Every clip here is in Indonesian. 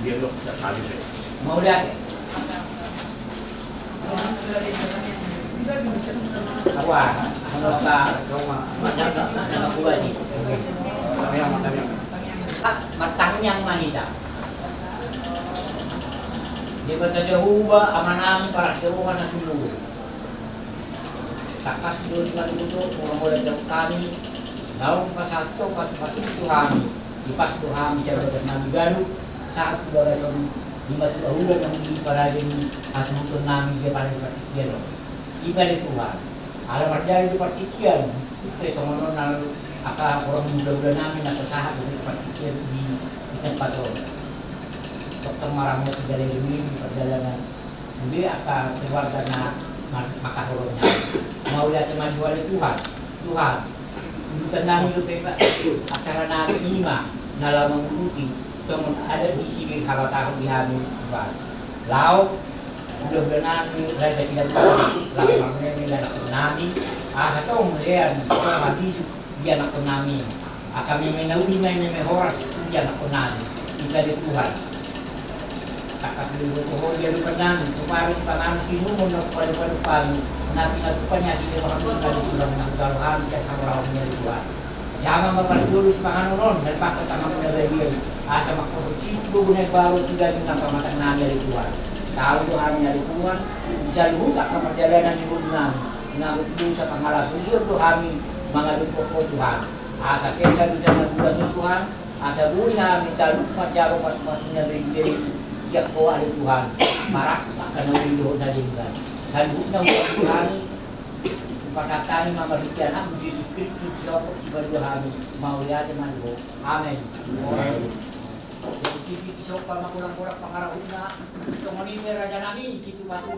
Biarlah sekali deh. Mau lihat? Aku menolak nama gua sih. Matangnya manita. Dia bertanya huba amanami para jauhan na sumulu. Takas dulu dengan itu orang boleh jauh kami. Dalam pasal itu pasti Tuhan. Dipas Tuhan siapa Nabi Galuh saat boleh di batu ahulan yang di parajin asmutun nami dia paling partikian loh. Ibadah Tuhan. Alamat dari partikian. Itu teman-teman akan orang muda-muda nami nak bertahap dari partikian di tempat loh. Dokter marahmu dari ini di perjalanan. Jadi akan keluar dana maka horornya. Mau lihat teman jual Tuhan. Tuhan. Tenang itu acara nabi lima dalam mengikuti teman ada di sini kalau tahu di hamil Tuhan. Laut sudah benar raja tidak tahu lalu ini anak nabi asa tahu melihat orang hadis dia anak nabi asal memenau lima ini horas dia anak nabi kita di Tuhan. Takkan dulu oh dia di penang kemarin pangan kinu mau pada nabi nabi sih orang dari Tuhan kalau hamil sama orangnya di Tuhan. Jangan berpadu sepangan non dan pakai tangan dia asa makhluk itu guna baru tidak bisa pematan nami dari Tuhan. Kalau Tuhan dari Tuhan bisa dibuka ke perjalanan yang benar. Nah itu bisa pengalas usia Tuhan mengadu pokok Tuhan. Asa saya bisa mengadu Tuhan. Asa buli kami tak lupa jauh pas-pasnya dari diri siap doa dari Tuhan. Marak akan menjadi dari Tuhan. Dan bukan Tuhan pasatani mama anak menjadi kritik siapa sebagai kami mau lihat teman bu. Amin. Jadi sisi siapa mah kurang-kurang pengarahuna. Tongoni raja nami situ batu.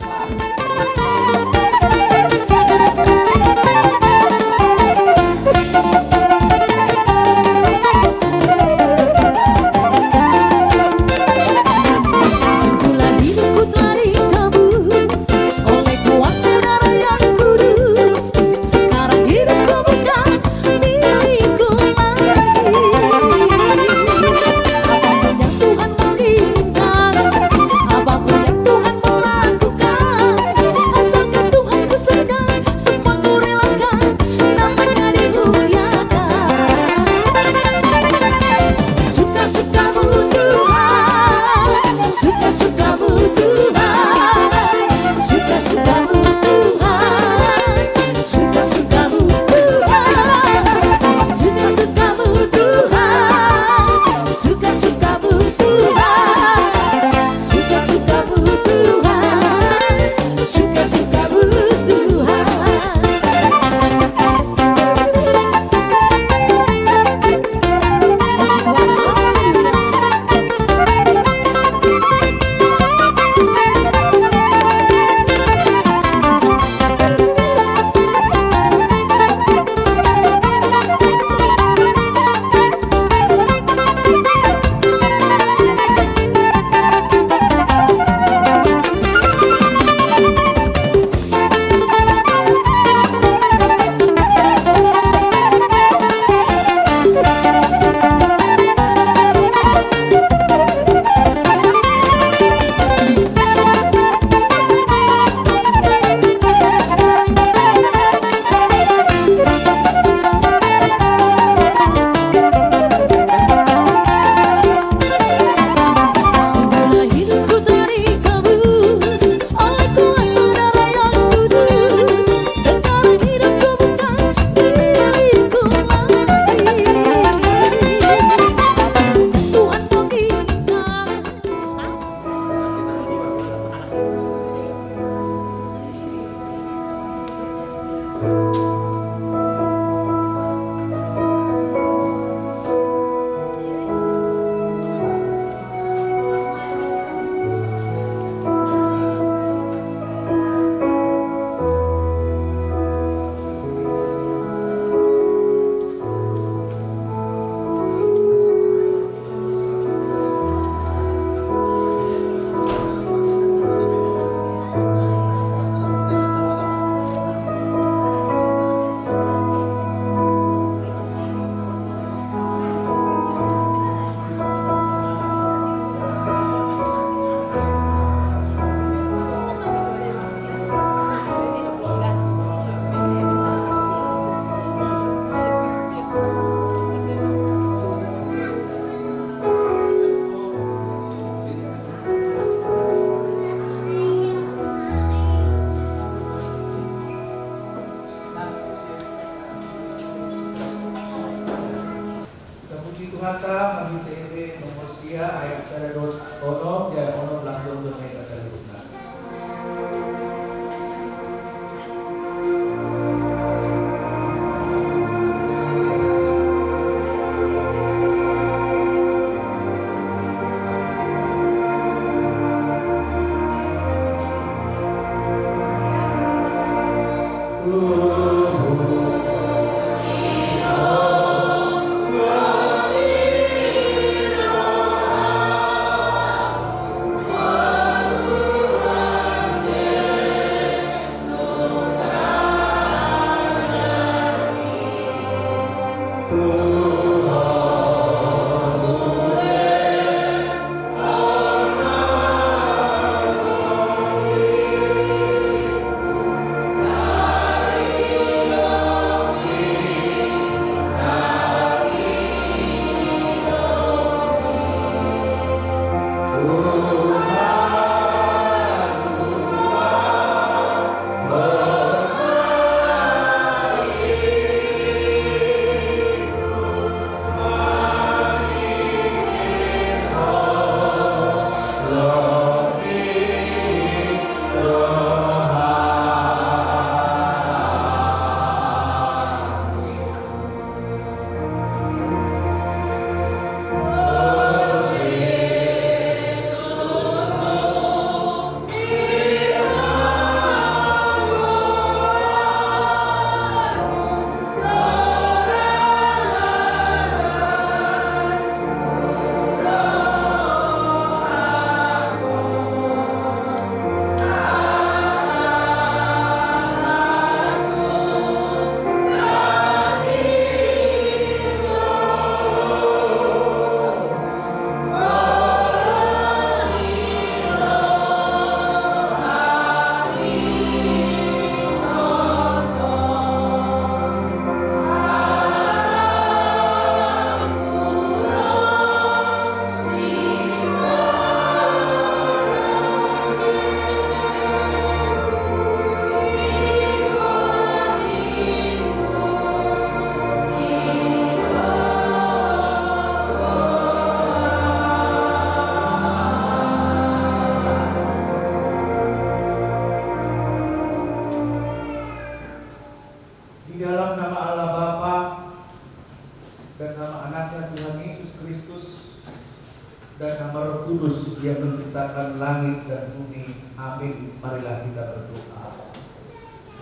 Yang menciptakan langit dan bumi. Amin. Marilah kita berdoa.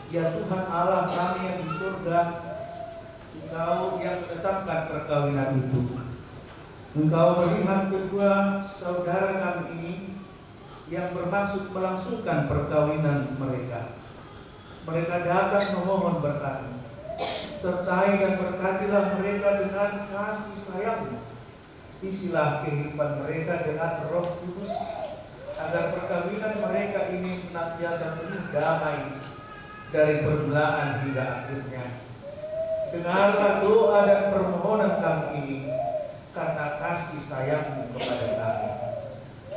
Ya Tuhan Allah kami yang di surga, Engkau yang menetapkan perkawinan itu. Engkau melihat kedua saudara kami ini yang bermaksud melangsungkan perkawinan mereka. Mereka datang memohon berkat-Mu. Sertai dan berkatilah mereka dengan kasih sayang-Mu. Isilah kehidupan mereka dengan Roh Kudus, agar perkawinan mereka ini senantiasa penuh damai dari permulaan hingga akhirnya. Dengarlah doa dan permohonan kami ini karena kasih sayang-Mu kepada kami.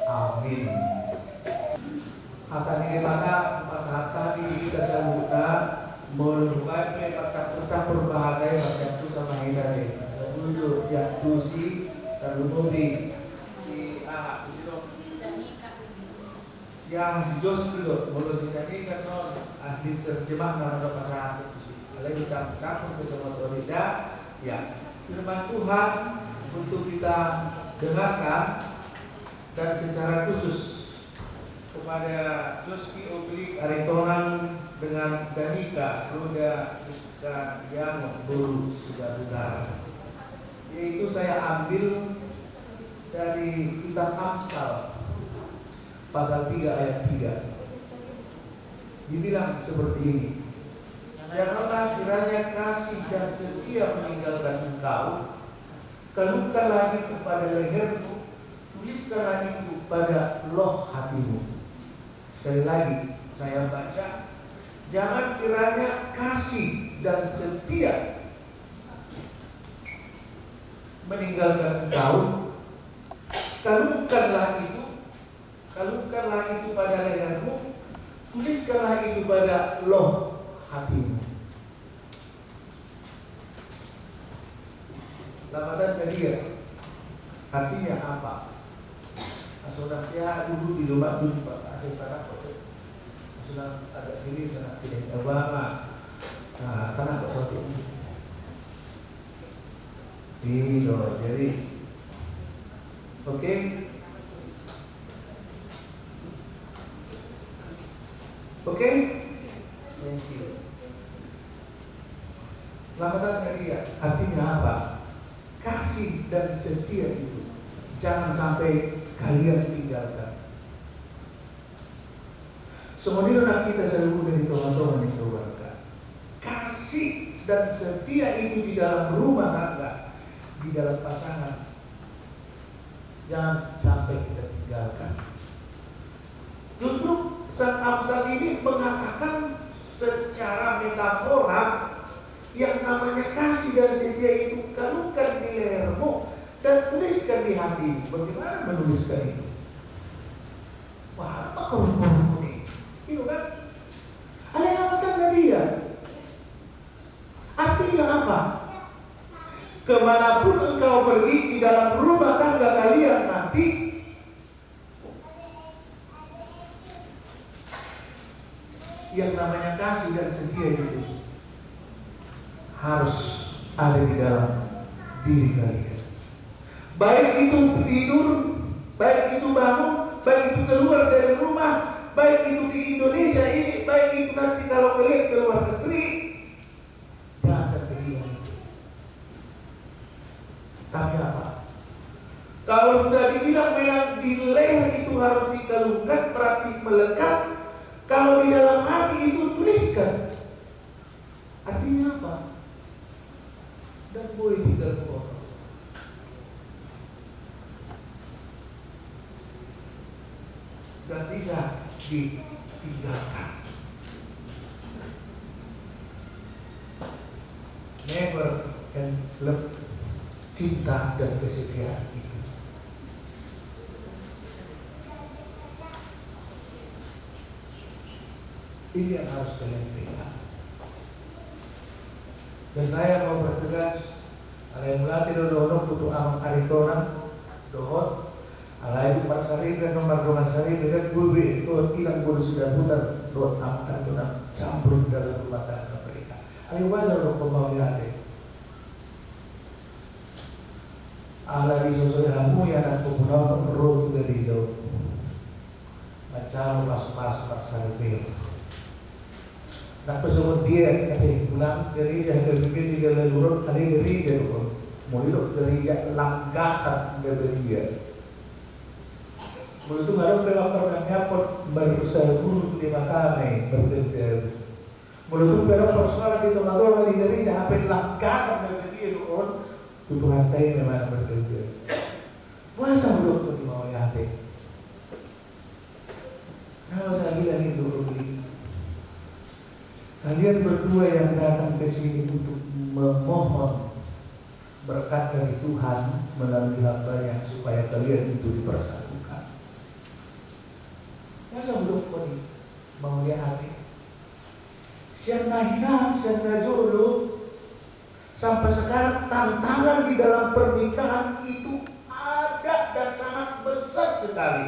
Amin. Akan ini masa tadi kita selaluta melukai campur bahasa macam itu sama hidayah. Dulu yang tusi terlumuri si si Jos dulu mulai jadi kan ahli terjemah dalam bahasa asing lagi campur ke otorita ya firman Tuhan untuk kita dengarkan dan secara khusus kepada Joski Oblik Aritonan dengan Danika Roda dan yang Buru Sidarudara, yaitu saya ambil dari kitab Amsal pasal 3 ayat 3. Dibilang seperti ini, janganlah kiranya kasih dan setia meninggalkan engkau, keluhkanlah itu pada lehermu, tuliskanlah itu pada loh hatimu. Sekali lagi saya baca, jangan kiranya kasih dan setia meninggalkan engkau, kalungkanlah itu pada lehermu, tuliskanlah itu pada loh hatimu. Lambatan dia artinya apa? Saudara saya dulu di Lubak dulu Pak Asep Tanah Kota. Sudah agak ini sangat tidak Obama. Nah, karena kok seperti ini. Jadi oke. Oke? Thank you. Lambatan dia artinya apa? Kasih dan setia itu jangan sampai kalian tinggalkan. Semuanya anak kita selalu dari Tuhan yang keluarga. Kasih dan setia itu di dalam rumah tangga, di dalam pasangan, jangan sampai kita tinggalkan. Justru Sang Amsal ini mengatakan secara metafora yang namanya kasih dan setia itu kalungkan di lehermu dan tuliskan di hati. Bagaimana menuliskan itu? berpenghuni. Itu kan? Ada yang apa tanda dia? Artinya apa? Kemanapun engkau pergi di dalam rumah tangga kalian nanti, yang namanya kasih dan setia itu harus ada di dalam diri kalian. Baik itu tidur, baik itu bangun, baik itu keluar dari rumah, baik itu di Indonesia ini, baik itu nanti kalau kalian ke luar negeri, jangan sampai hilang. Tapi apa? Kalau sudah dibilang memang di leher itu harus dikalungkan, berarti melekat. Kalau di dalam hati itu tuliskan. Artinya apa? Dan boleh tinggal orang. Dan bisa ditinggalkan. Never can love, cinta dan kesetiaan itu. Ini yang harus kalian pegang. Dan saya mau bertegas, ada yang melatih dono butuh amat aritonang, dohot, ala itu parsari dan nomor doang sari dengan bulbi itu tidak boleh sudah putar dohot amat aritonang campur dalam rumah tangga mereka. Ayo bahasa doh pemauliane. Ala di sosok kamu yang aku punya roh dari jauh. Macam masuk parsari pil. Tapos dia kasi pulang gereja kemudian di dalam lurus ada gereja pun mulai gereja langgatan gereja mulai itu baru pelakor yang dapat berseguru di makame berbeda mulai itu baru persoalan di tempat di gereja apa langgatan gereja pun tutup lantai memang berbeda puasa belum di mau hati kalau saya bilang itu kalian berdua yang datang ke sini untuk memohon berkat dari Tuhan melalui hamba-Nya supaya kalian itu dipersatukan. Masa belum kau mau lihat siapa hilang, siapa jodoh sampai sekarang tantangan di dalam pernikahan itu ada dan sangat besar sekali.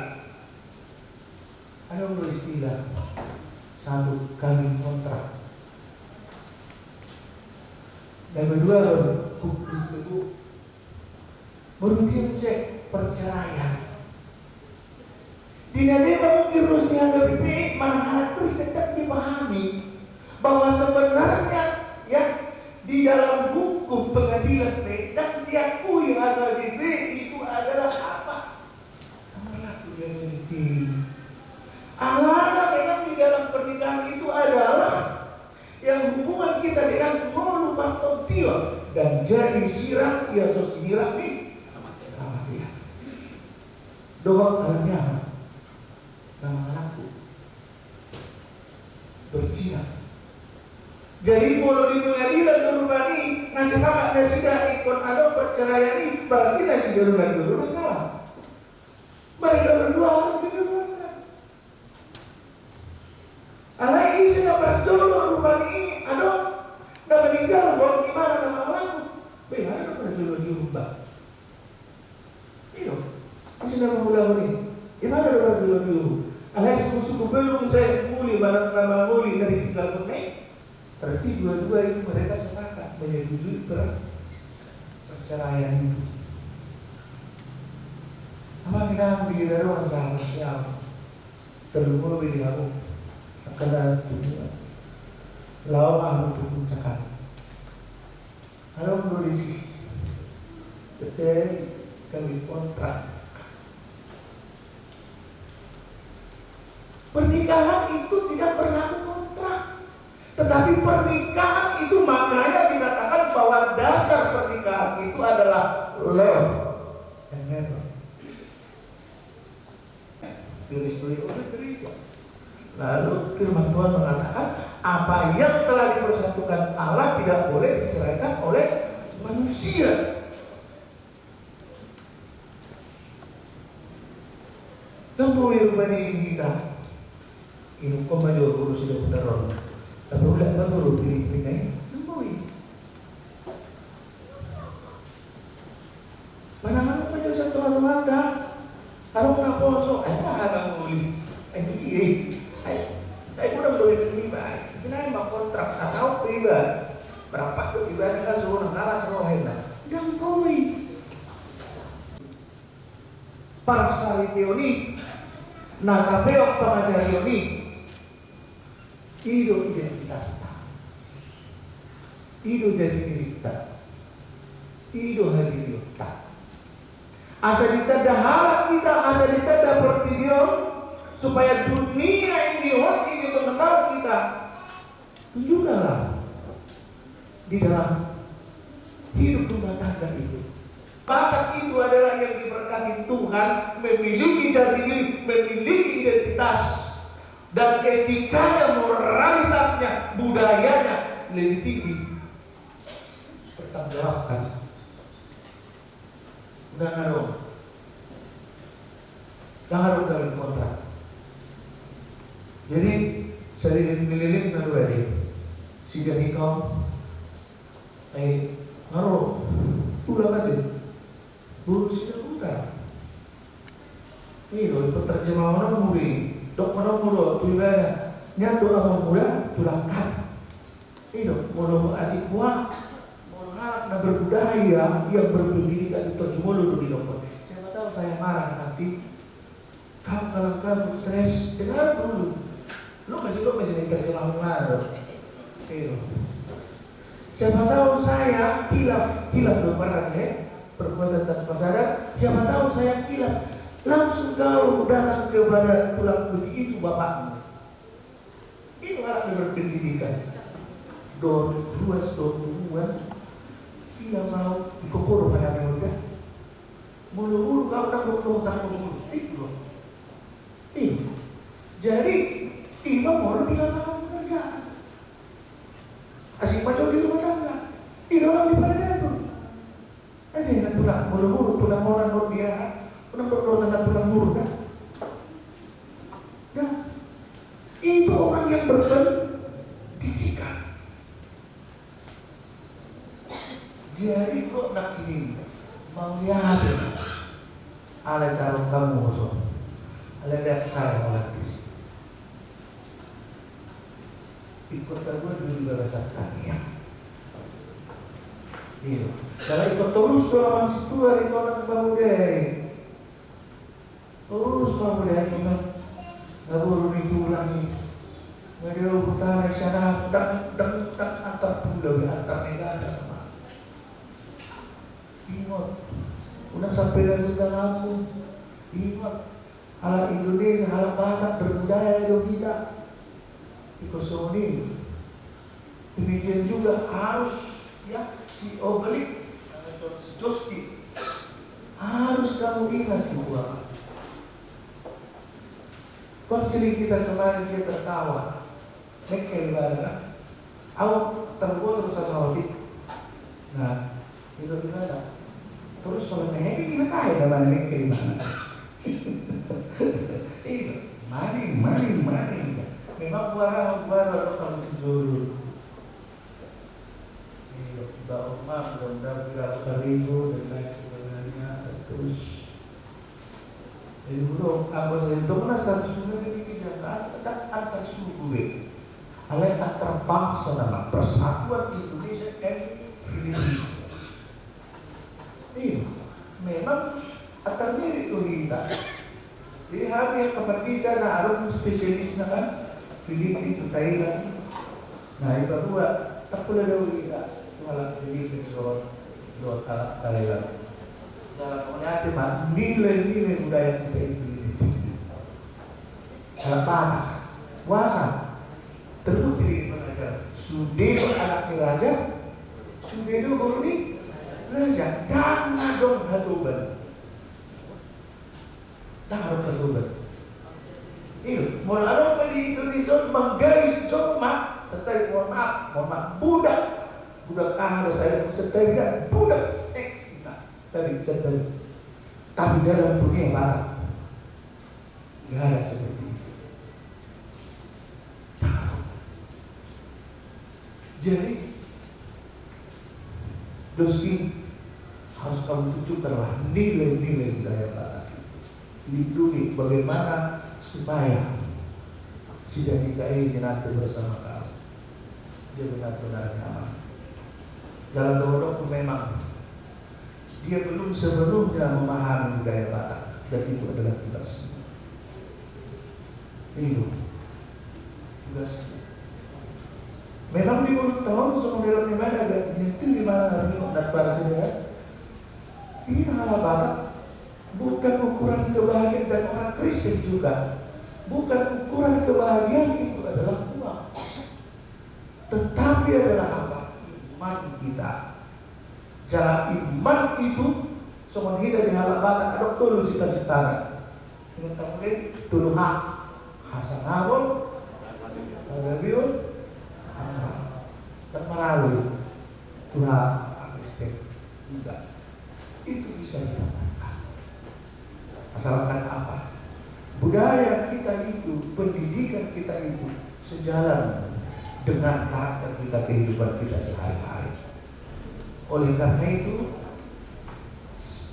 Ada istilah satu kali kontrak. Dan kedua, itu merugikan cek perceraian. Tidak ada mungkin harus dianggap baik, manakala terus tetap dipahami bahwa sebenarnya ya di dalam hukum pengadilan dan diakui ada di itu adalah apa? Amanah yang memiliki. Allah memang di dalam pernikahan itu adalah yang hubungan kita dengan moluman tio dan jadi sirah ya sosial nih kematian doa alamiah nama anakku berjinak jadi kalau di pengadilan berbani nasi kakak nasi dah ikut ada perceraian ini berarti nasi dulu masalah mereka berdua harus dikeluarkan. Anak ini sudah berjodoh rumah ini, aduh, udah meninggal, buat gimana nama orangku? Bagaimana berjodoh di rumah? Iya, ini sudah mengulang ini. Gimana berjodoh di rumah? Anak suku belum saya muli, barang selama muli dari 3 menit. Berarti dua-dua itu mereka sepakat menyetujui perceraian itu. Apa kita pikir orang sama terlalu lebih aku. Karena itu lawan untuk cakap. Kalau menulis betul kami kontrak. Pernikahan itu tidak berlaku kontrak, tetapi pernikahan itu makanya dikatakan bahwa dasar pernikahan itu adalah love and never. Tulis-tulis oleh gereja. Lalu firman Tuhan mengatakan apa yang telah dipersatukan Allah tidak boleh diceraikan oleh manusia. Tunggu firman ini kita Inu ko mayor guru sila putaron. Tapi udah ba guru pilih-pilih nemboi. Mana-mana pa yun sa tuwa lumanda. Harap na po, so, ay maharap mo ulit. Ay udah tulis ini ba? Kinain makontrak sa tao, iba. Berapa tuh iba nila suruh ngalas rohin na. Yang koi. Parsalitioni, nakapeok pangajarioni, ido identitas ta. Ido jadi diri ta. Ido hadiri ta. Asa ditada harap kita, asa ditada pertidion, supaya dunia ini, orang ini mengenal kita. Tunjukkanlah di dalam hidup rumah tangga itu. Bakat itu adalah yang diberkati Tuhan, memiliki jati diri, memiliki identitas, dan etikanya, moralitasnya, budayanya lebih tinggi. Pertanggungjawabkan. Udah ngaruh dalam kontrak. Jadi sering mililik ngaruh aja. Si jadi kau, ngaruh, udah kan buru sida udah. Ini loh penerjemah mana muri, dok mana mulu tulisannya, nyatu orang muda tulangkan. Ini loh mulu adik buah, mulu anak berbudaya yang berpendidikan itu cuma dulu di dokter. Siapa tahu saya marah nanti, kau kalau kamu stres, dengar dulu. Lo masih terjemah mana? Ini loh. Siapa tahu saya kilaf berperan ya. Perbuatan tanpa sadar, siapa tahu saya kilaf. Langsung kau datang kepada tulang putih itu bapakmu. Itu anak yang berpendidikan. Luas hubungan. Tidak mau dikokoro pada mereka. Mulu-mulu kau tak mulu. Itu. Jadi imam orang di lapangan pekerjaan. Asik macam di rumah tangga. Ini orang di mana itu? Jangan tulang orang dia, orang berdoa tulang mulu kan? Ya, itu orang yang berpendidikan. Jadi kok nak ini mau lihat, ala calon kamu musuh, ala lihat saya orang di sini. Ikut gue dulu rasakan ya. Iya. Kalau ikut terus doang situ hari itu anak bangun terus bangun deh kita nggak boleh ditulang nih. Nggak ada utara sana dan antar pulau antar negara sama. Ingat, udah sampai dari aku. Ingat, alat Indonesia, alat Batak berbudaya itu kita. Dikosongin. Demikian juga harus ya. Si Oblik atau si Joski harus kamu ingat juga. Konseling kita kemarin dia tertawa, mereka ibadah. Awak terbuat terus asal Nah, itu gimana? Terus soalnya happy kita kaya dengan mereka gimana? Itu maling. Memang buah kalau dulu. Mbak Umar mudah-mudahan berapa ribu dan lain sebagainya. Terus jadi dulu aku sering itu mana status ini kejagaan antar suku antar bangsa nama persatuan Indonesia dan Filipina. Iya, memang antar mirip tuh kita. Jadi yang kemerdekaan harus spesialis kan Filipina, Thailand. Nah itu dua tak boleh dahulu kita. Malah jadi keseluruhan dua kali lagi. Dalam mengajar nilai budaya kita itu. Dalam tanah, puasa, terbukti di pengajaran. Sudah anak raja, sudah itu guru ni raja. Jangan dong hatuban. Jangan hatuban. Itu, mulai dari Indonesia menggaris cuma serta mohon maaf budak. Budak harus saya setelah budak seks kita tadi setelah. Tapi dalam dunia barat nggak ada seperti itu. Jadi Doski harus kamu tunjukkanlah nilai-nilai budaya Batak. Lindungi bagaimana supaya si DKI nanti bersama kamu dia benar-benar nyaman. Dalam Dodo memang dia belum sebelumnya memahami budaya Batak, dan itu adalah tugas. Itu tugas. Memang di mulut tahun semua memang agak nyentil di mana hari dan para saudara. Ini hal Batak bukan ukuran kebahagiaan, dan orang Kristen juga bukan ukuran kebahagiaan itu adalah uang, tetapi adalah apa? Iman kita. Jalan iman itu semua kita di hal Batak ada tulus cita-cita. Dengan tamuin tuluh hak hasanabul agabiul dan melalui Tuhan Kristen juga itu bisa didapatkan. Asalkan apa? Budaya kita itu, pendidikan kita itu sejalan dengan karakter kita, kehidupan kita sehari-hari. Oleh karena itu,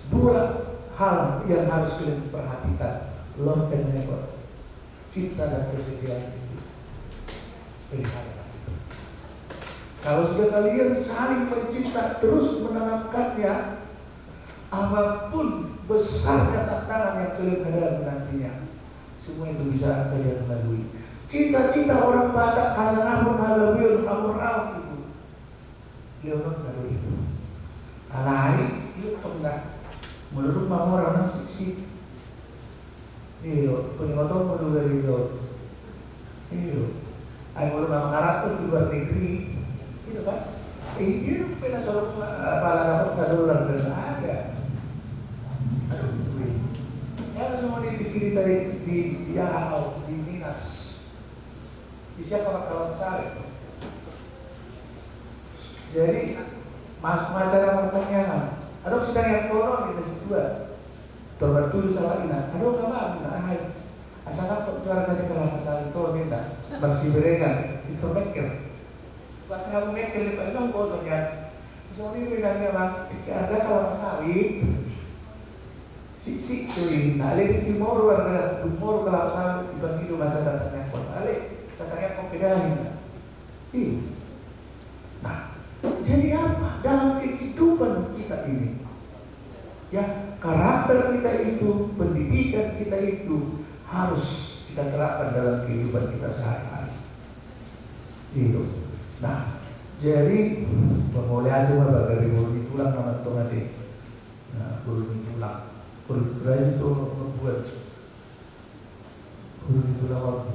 dua hal yang harus kalian perhatikan, love and never, cinta dan kesetiaan itu. Pelihara. Kalau sudah kalian saling mencinta, terus menanamkannya, apapun besarnya tantangan yang kalian hadapi nantinya, semua itu bisa kalian lalui. Cita-cita orang Batak Hasanahun Halawiul Amurau itu Leonor lalui. Alai itu enggak menurut orang sisi. Iyo, peningotong menurut itu. Iyo, ayo mulai mengarah ke luar negeri, itu kan? Ini pernah soal pala dolar dan ada. Ya semua dibikin di Yahau, di Minas. Di siapa kawan saya? Jadi masuk acara pertanyaan. Ada sedang yang koron di situ dua. Tobat dulu salah ina. Ada kabar hai. Asal apa juara dari salah pasal itu minta bersih berengan itu mekel. Pas kamu mekel itu kan bodohnya. Soalnya itu yang bang. Ada kalau sawit. Si tuh ali timur warga timur kalau sawit itu masa datangnya kon. Ali datangnya kon pedahin. Nah, jadi apa dalam kehidupan kita ini? Ya, karakter kita itu, pendidikan kita itu harus kita terapkan dalam kehidupan kita sehari-hari. Itu. Nah, jadi memulai aja malah dari guru tulang nama tuh nanti. Nah, guru tulang, guru berani itu membuat guru tulang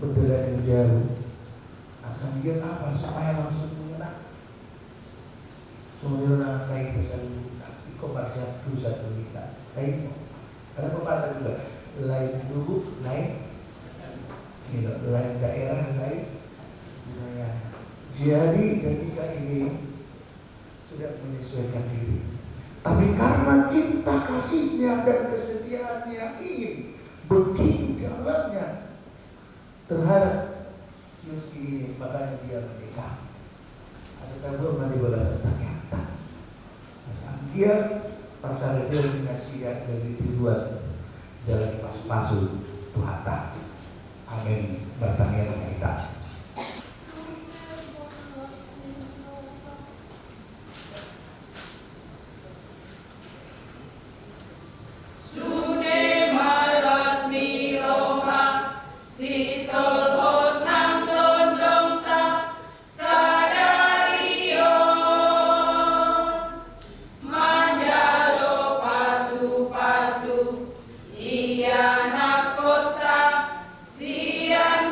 berdaya yang jauh. Asal dia apa supaya langsung mengenal. Semuanya kayak kesan komersial itu satu kita. Kayak ada pepatah juga. Lain dulu, lain daerah, lain budaya. Jadi ketika ini sudah menyesuaikan diri. Tapi karena cinta kasihnya dan kesetiaannya ingin begitu dalamnya terhadap Yuski ini, makanya dia menikah. Asal belum nanti balasan ternyata. Asal dia pasal dia nasihat dari dibuat jalan pas-pasu Tuhan. Amin. Bertanya dengan kita. Iya nak kota sian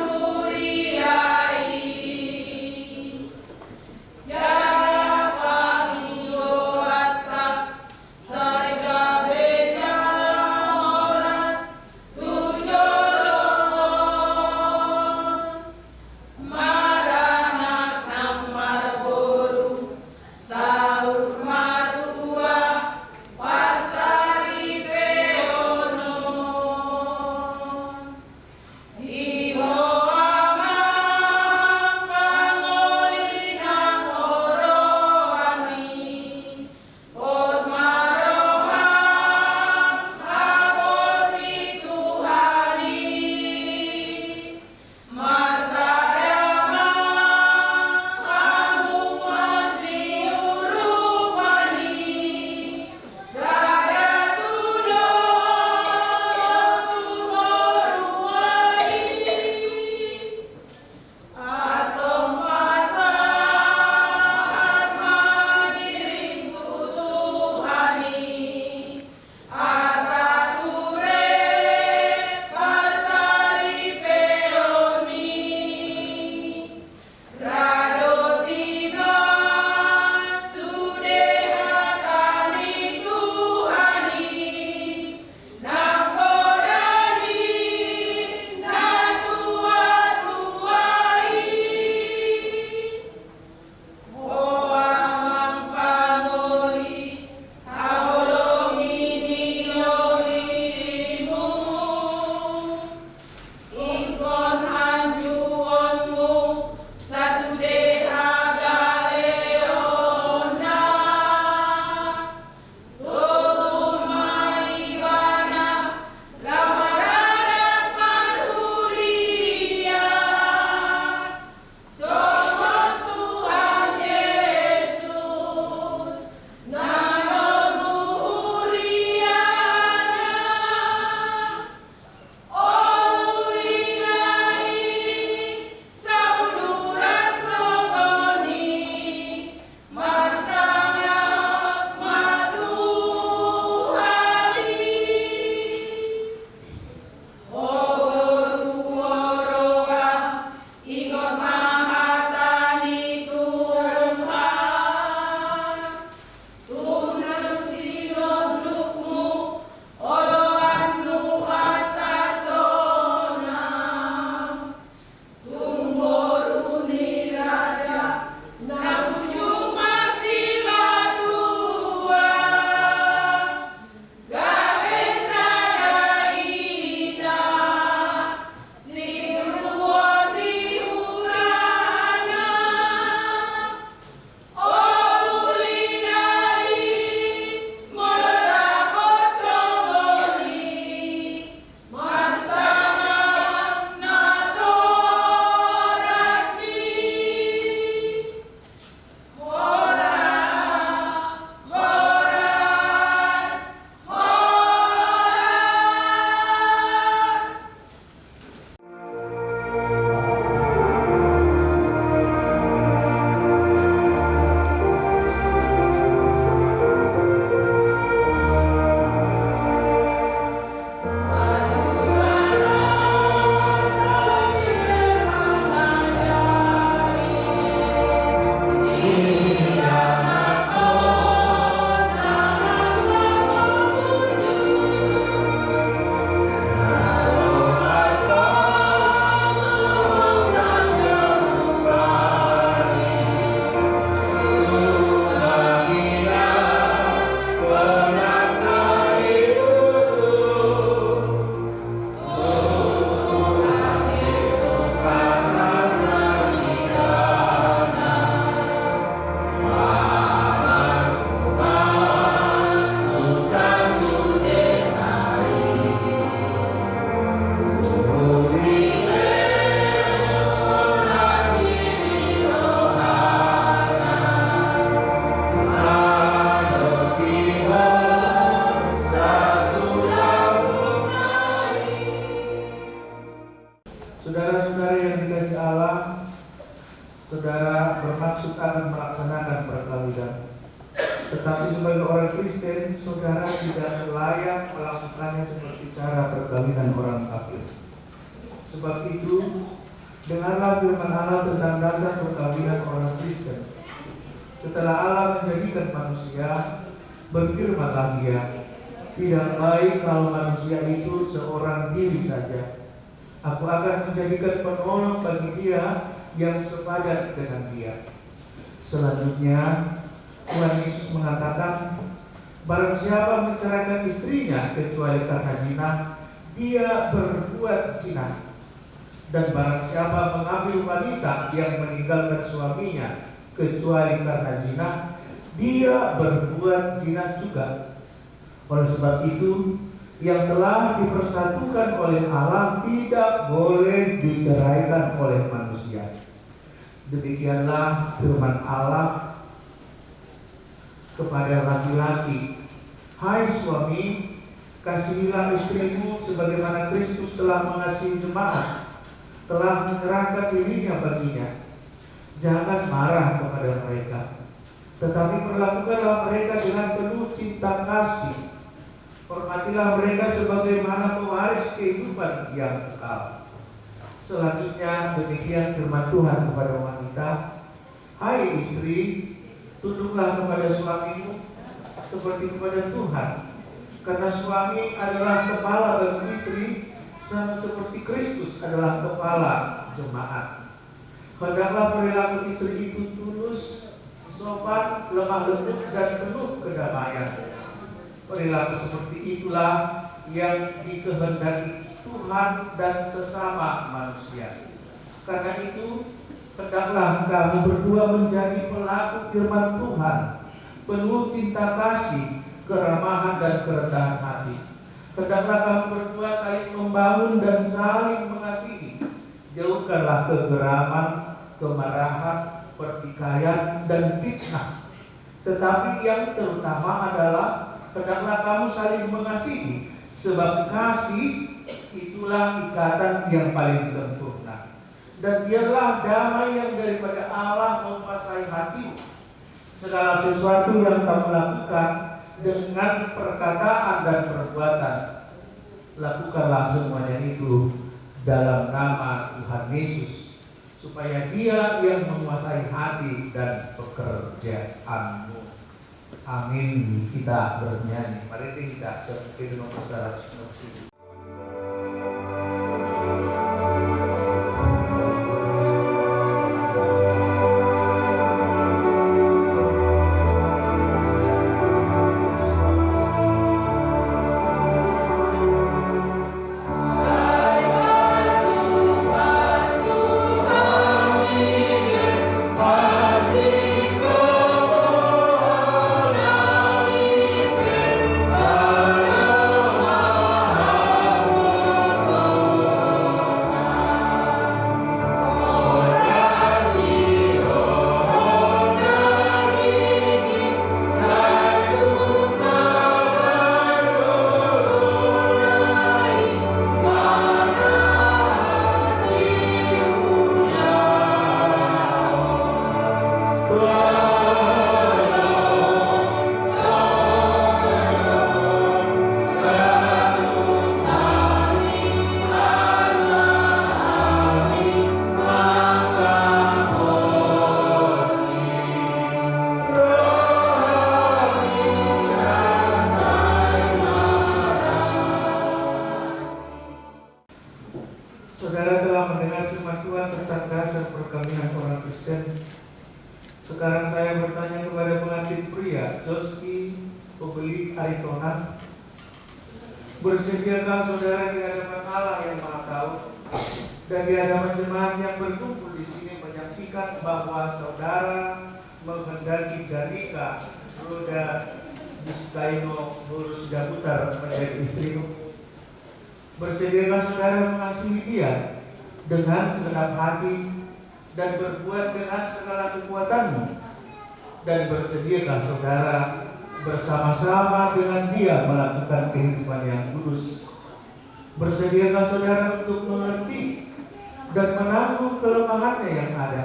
Saudara-saudara yang dikasihi Allah, saudara bermaksud akan melaksanakan perkawinan. Tetapi sebagai orang Kristen, saudara tidak layak melakukannya seperti cara perkawinan orang kafir. Sebab itu, dengarlah firman Allah tentang dasar perkawinan orang Kristen. Setelah Allah menjadikan manusia, berfirmanlah Dia, tidak baik kalau manusia itu seorang diri saja. Aku akan menjadikan penolong bagi dia yang sepadan dengan dia. Selanjutnya, Tuhan Yesus mengatakan, barang siapa menceraikan istrinya kecuali karena zina, dia berbuat zina. Dan barang siapa mengambil wanita yang meninggalkan suaminya kecuali karena zina, dia berbuat zina juga. Oleh sebab itu, yang telah dipersatukan oleh Allah tidak boleh diceraikan oleh manusia. Demikianlah firman Allah kepada laki-laki, hai suami, kasihilah istrimu sebagaimana Kristus telah mengasihi jemaat, telah menyerahkan dirinya baginya. Jangan marah kepada mereka, tetapi perlakukanlah mereka dengan penuh cinta kasih. Hormatilah mereka sebagaimana pewaris kehidupan yang kekal. Selanjutnya demikian firman Tuhan kepada wanita, hai istri, tunduklah kepada suamimu seperti kepada Tuhan, karena suami adalah kepala bagi istri, sama seperti Kristus adalah kepala jemaat. Hendaklah perilaku istri itu tulus, sopan, lemah lembut, dan penuh kedamaian. Perilaku seperti itulah yang dikehendaki Tuhan dan sesama manusia. Karena itu, hendaklah kamu berdua menjadi pelaku firman Tuhan, penuh cinta kasih, keramahan, dan kerendahan hati. Hendaklah kamu berdua saling membangun dan saling mengasihi. Jauhkanlah kegeraman, kemarahan, pertikaian, dan fitnah. Tetapi yang terutama adalah hendaklah kamu saling mengasihi, sebab kasih itulah ikatan yang paling sempurna. Dan biarlah damai yang daripada Allah menguasai hatimu. Segala sesuatu yang kamu lakukan dengan perkataan dan perbuatan, lakukanlah semuanya itu dalam nama Tuhan Yesus, supaya Dia yang menguasai hati dan pekerjaanmu. Amin. Kita bernyanyi. Mari kita seperti nomor 107. Saudara telah mendengar firman Tuhan tentang dasar perkawinan orang Kristen. Sekarang saya bertanya kepada pengantin pria, Joski, pembeli Aritona, bersediakah saudara di hadapan Allah yang Maha Tahu dan di hadapan jemaat yang berkumpul di sini menyaksikan bahwa saudara menghendaki Janika Roda Distaino Burus Daputar menjadi istrimu? Bersediakah saudara mengasihi dia dengan segenap hati dan berbuat dengan segala kekuatanmu? Dan bersediakah saudara bersama-sama dengan dia melakukan kehidupan yang kudus? Bersediakah saudara untuk mengerti dan menanggung kelemahannya yang ada.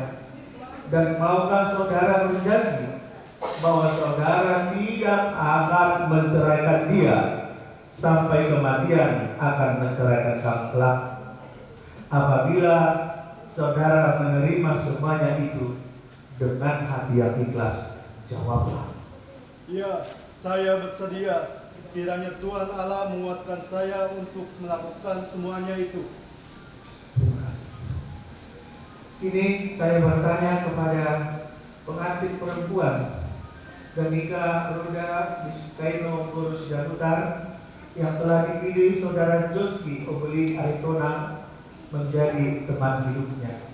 Dan maukah saudara berjanji bahwa saudara tidak akan menceraikan dia sampai kematian akan menceraikan kamu kelak? Apabila saudara menerima semuanya itu dengan hati yang ikhlas, jawablah. Ya, saya bersedia. Kiranya Tuhan Allah menguatkan saya untuk melakukan semuanya itu. Terima kasih. Kini saya bertanya kepada pengantin perempuan Gemika Ruda Biskaino Gurus Danutar yang telah dipilih saudara Joski Obeli Aritona menjadi teman hidupnya.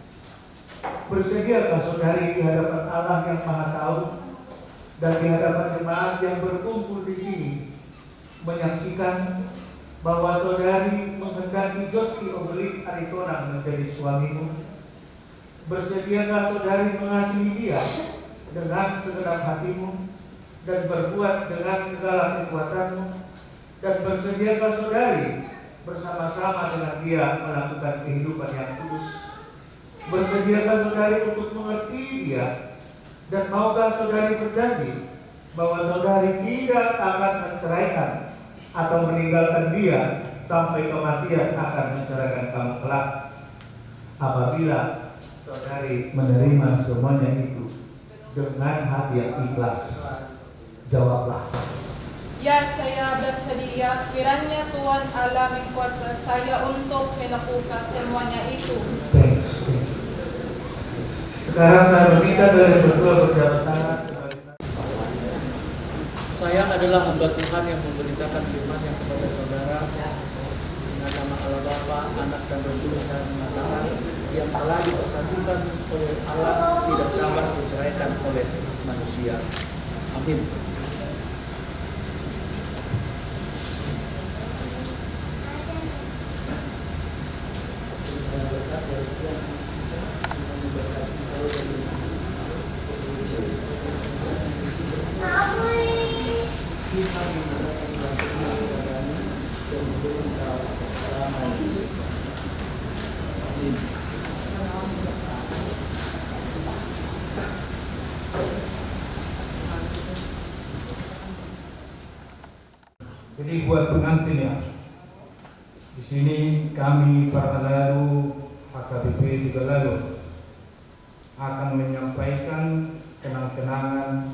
Bersediakah saudari di hadapan Allah yang Maha Tahu dan di hadapan jemaat yang berkumpul di sini menyaksikan bahwa saudari menghendaki Joski Obeli Aritona menjadi suamimu? Bersediakah saudari mengasihi dia dengan segenap hatimu dan berbuat dengan segala kekuatanmu? Dan bersediakah saudari bersama-sama dengan dia melakukan kehidupan yang kudus? Bersediakah saudari untuk mengerti dia? Dan maukah saudari berjanji bahwa saudari tidak akan menceraikan atau meninggalkan dia sampai kematian akan menceraikan kamu kelak? Apabila saudari menerima semuanya itu dengan hati yang ikhlas, jawablah. Ya, saya bersedia. Kiranya Tuhan Allah menguatkan saya untuk melakukan semuanya itu. Sekarang saya meminta dari berdua berjabat tangan. Saya adalah hamba Tuhan yang memberitakan firman-Nya kepada saudara dengan nama Allah Bapa, Anak dan Roh Kudus. Saya mengatakan yang telah dipersatukan oleh Allah tidak dapat diceraikan oleh manusia. Amin. Jadi buat pengantin ya, di sini kami para lalu HKBP juga lalu akan menyampaikan kenang-kenangan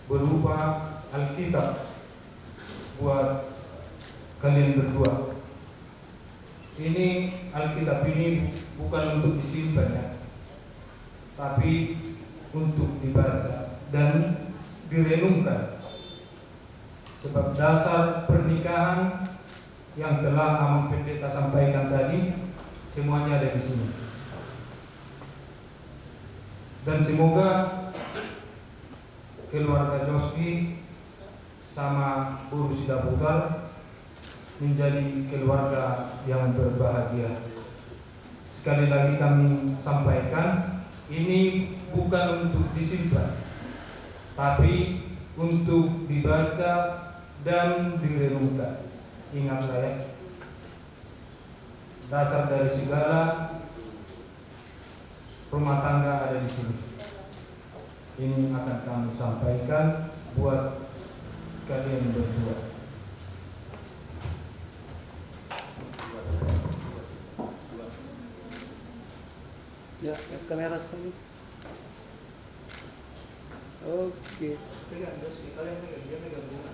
berupa Alkitab buat kalian berdua. Ini Alkitab ini bukan untuk disimpan ya, tapi untuk dibaca dan direnungkan. Sebab dasar pernikahan yang telah Amang Pendeta sampaikan tadi semuanya ada di sini. Dan semoga keluarga Joski sama Guru Sidaputar menjadi keluarga yang berbahagia. Sekali lagi kami sampaikan, ini bukan untuk disimpan, tapi untuk dibaca dan direnungkan. Ingatlah ya, dasar dari segala rumah tangga ada di sini. Ini akan kami sampaikan buat kalian berdua. Ya, kamera sini. Oke. Pegang, kalian pegang, dia pegang bunga.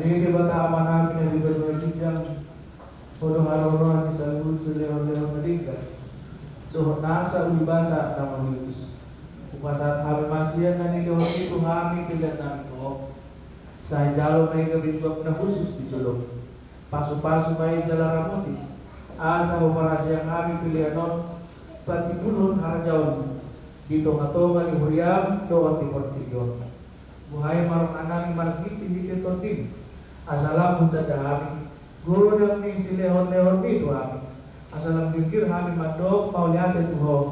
Ini bata amanah na di berbincang Hodo haro-haro sa lucu leho-leho mediga Doh nasa ulibasa na mahius Upasat kami masih na niliho itu kami tidak nangko Sa jalo na ikabitwag na khusus di julog Pasu-pasu may dalaramuti Asa operasi yang kami pilihanon Pati bulun harajaon Dito nga ni Huriam doon di Portillo Buhay marong anami margiti di Totin Asalam punta dahami Guru dan ni si lehon-lehon itu kami Asalam pikir kami mandok pauliate Tuhan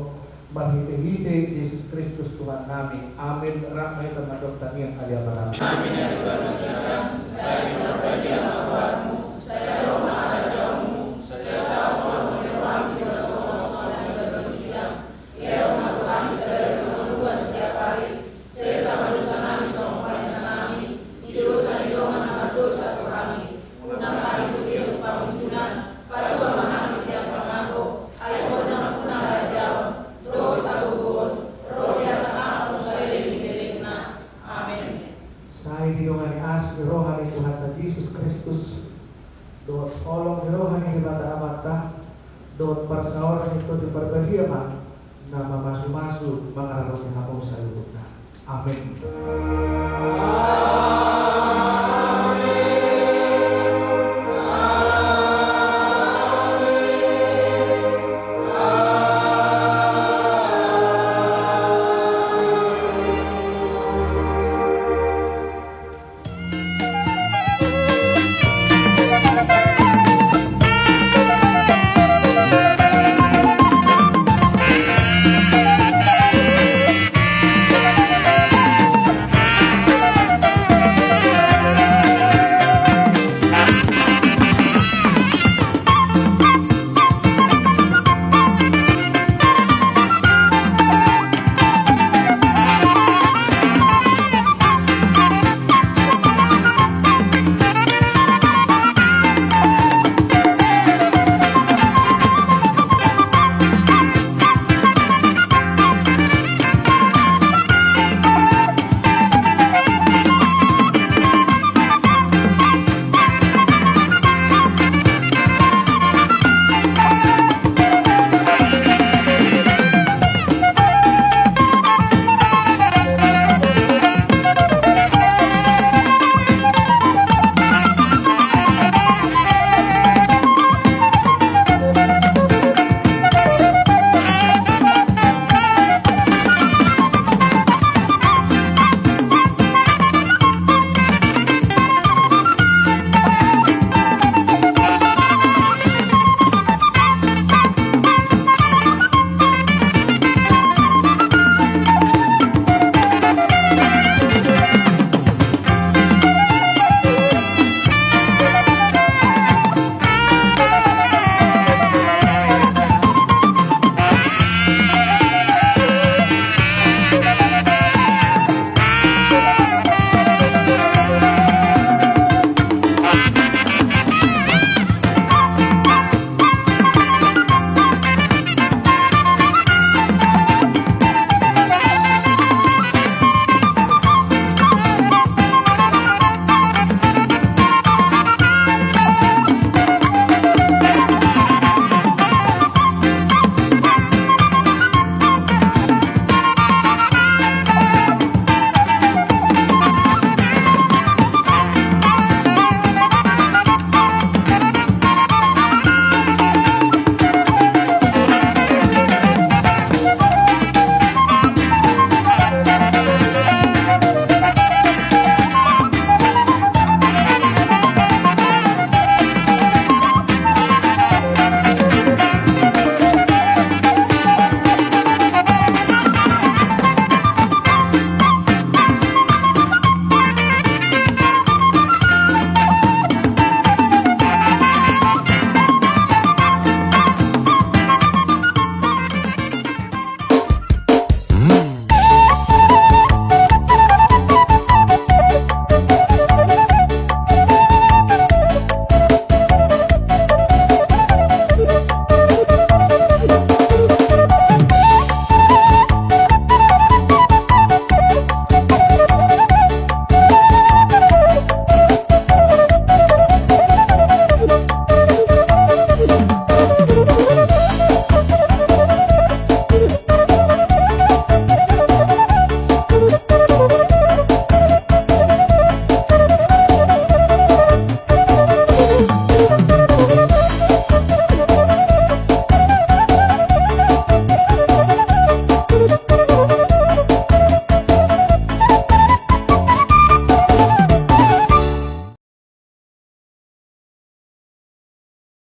Mahite-hite Yesus Kristus Tuhan kami Amin. Ramai termadok kami yang alia barang Amin ya Tuhan kita. Saya minta bagian awamu. Saya Roma Rajamu. Saya sama menyerang di dalam kosong yang berbeda. Ya Roma Tuhan saya berbuat setiap hari. Saya sama dosa kami sama paling sanami. Di dosa di doa nama dosa kami. Undang kami begitu pamunculan. Pada dua mahami siapa ngaku. Ayo undang punah rajawan. Roh tagugun. Roh biasa amal sekali didelekna. Amin. Saya didongani asli rohani Tuhan Yesus Kristus Doa tolong rohani mata amata Doa persawaran itu diperbaiki nama masu-masu mengarahkan hapus salutna. Amin.